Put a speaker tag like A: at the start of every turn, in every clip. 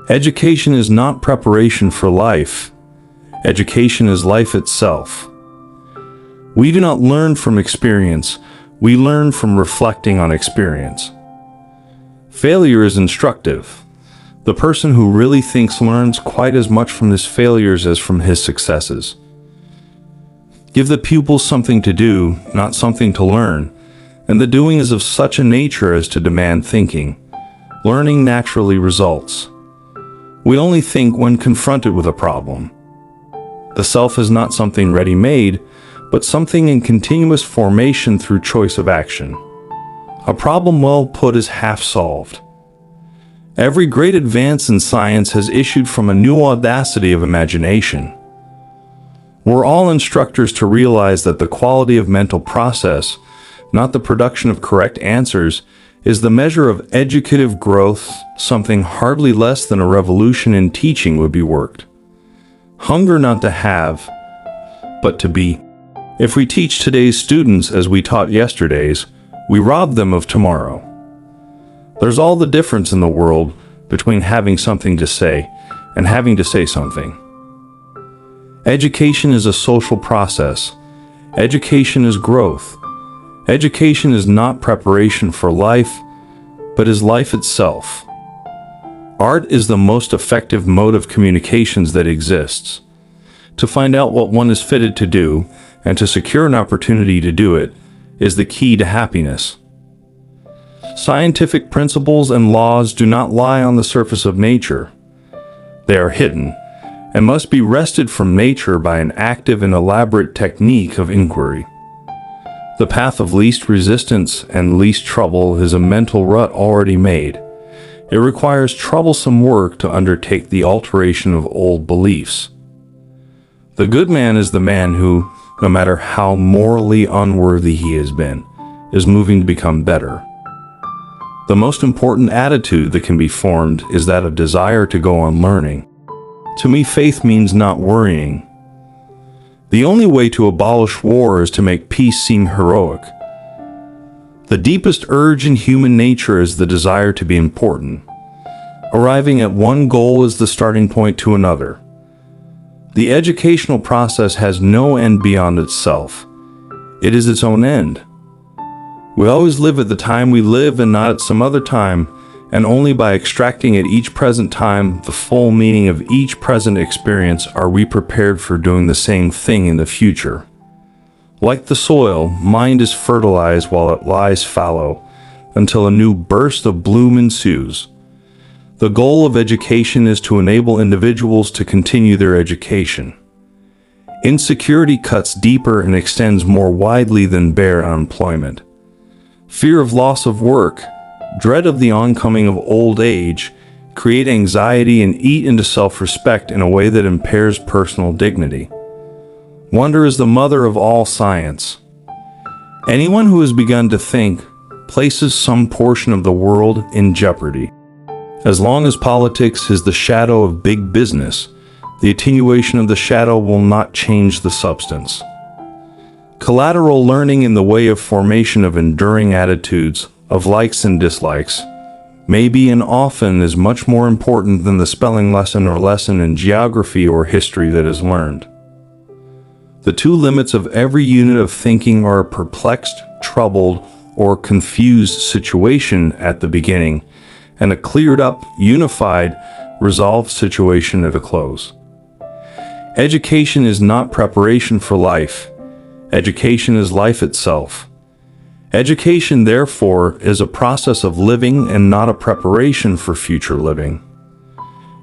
A: Education is not preparation for life. Education is life itself. We do not learn from experience, we learn from reflecting on experience. Failure is instructive. The person who really thinks learns quite as much from his failures as from his successes. Give the pupils something to do, not something to learn, and the doing is of such a nature as to demand thinking. Learning naturally results. We only think when confronted with a problem. The self is not something ready-made, but something in continuous formation through choice of action. A problem well put is half solved. Every great advance in science has issued from a new audacity of imagination. We're all instructors to realize that the quality of mental process, not the production of correct answers, is the measure of educative growth. Something hardly less than a revolution in teaching would be worked. Hunger not to have, but to be. If we teach today's students as we taught yesterday's, we rob them of tomorrow. There's all the difference in the world between having something to say and having to say something. Education is a social process. Education is growth. Education is not preparation for life, but is life itself. Art is the most effective mode of communications that exists. To find out what one is fitted to do, and to secure an opportunity to do it, is the key to happiness. Scientific principles and laws do not lie on the surface of nature. They are hidden, and must be wrested from nature by an active and elaborate technique of inquiry. The path of least resistance and least trouble is a mental rut already made. It requires troublesome work to undertake the alteration of old beliefs. The good man is the man who, no matter how morally unworthy he has been, is moving to become better. The most important attitude that can be formed is that of desire to go on learning. To me, faith means not worrying. The only way to abolish war is to make peace seem heroic. The deepest urge in human nature is the desire to be important. Arriving at one goal is the starting point to another. The educational process has no end beyond itself. It is its own end. We always live at the time we live and not at some other time, and only by extracting at each present time the full meaning of each present experience are we prepared for doing the same thing in the future. Like the soil, mind is fertilized while it lies fallow, until a new burst of bloom ensues. The goal of education is to enable individuals to continue their education. Insecurity cuts deeper and extends more widely than bare unemployment. Fear of loss of work, dread of the oncoming of old age, create anxiety and eat into self-respect in a way that impairs personal dignity. Wonder is the mother of all science. Anyone who has begun to think places some portion of the world in jeopardy. As long as politics is the shadow of big business, the attenuation of the shadow will not change the substance. Collateral learning in the way of formation of enduring attitudes, of likes and dislikes, may be and often is much more important than the spelling lesson or lesson in geography or history that is learned. The two limits of every unit of thinking are a perplexed, troubled, or confused situation at the beginning, and a cleared-up, unified, resolved situation at a close. Education is not preparation for life. Education is life itself. Education, therefore, is a process of living and not a preparation for future living.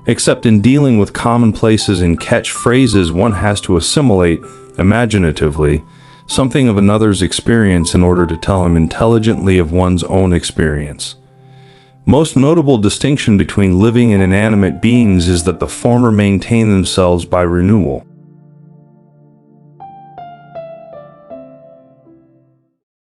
A: Except in dealing with commonplaces and catchphrases, one has to assimilate, imaginatively, something of another's experience in order to tell him intelligently of one's own experience. Most notable distinction between living and inanimate beings is that the former maintain themselves by renewal.